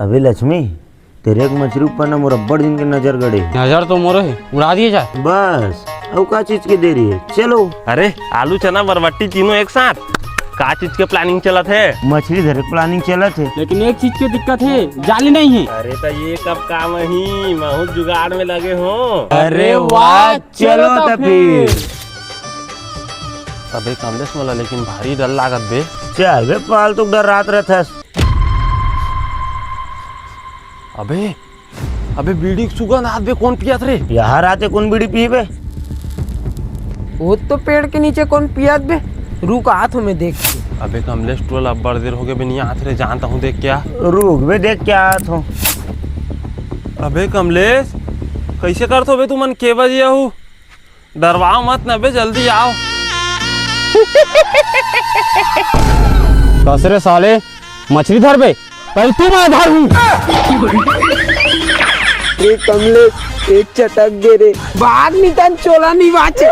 अबे लक्ष्मी, तेरे एक मछली ऊपर ना मुरब्बड़ दिन की नजर गड़े। नजर तो मोरे है, उड़ा दिए जाए। बस अब का चीज की देरी है, चलो। अरे आलू चना बरबट्टी तीनों एक साथ का चीज के प्लानिंग चलत है? मछली धरे प्लानिंग चलत है, लेकिन एक चीज की दिक्कत है, जाली नहीं है। अरे तो ये कब काम ही महू जुगाड़ में लगे हो। अरे वाह, चलो तो फिर। अबे कमलेश वाला लेकिन भारी डर लागत बे। चल बे, फालतू डर रात रहथस। अबे अबे बीड़ी की सुगंध हाथ बे कौन पियत रे? यहाँ राते कौन बीड़ी पीबे? वो तो पेड़ के नीचे कौन पियात बे, रुक हाथों में देख के। अबे कमलेश टोल अब बड़ देर हो गए बे नहीं हाथ रे, जानता हूँ देख क्या। रुक बे, देख क्या आत हो। अबे कमलेश कैसे करतो बे, तू मन के बजे आहू? डरवाओ मत ना बे, जल्दी आओ। कसरे साले मछली धर बे, पहले तू मैं धरूं। रे कमलेश, एक चटक दे रे, भाग निकल, चोला नहीं बाचे।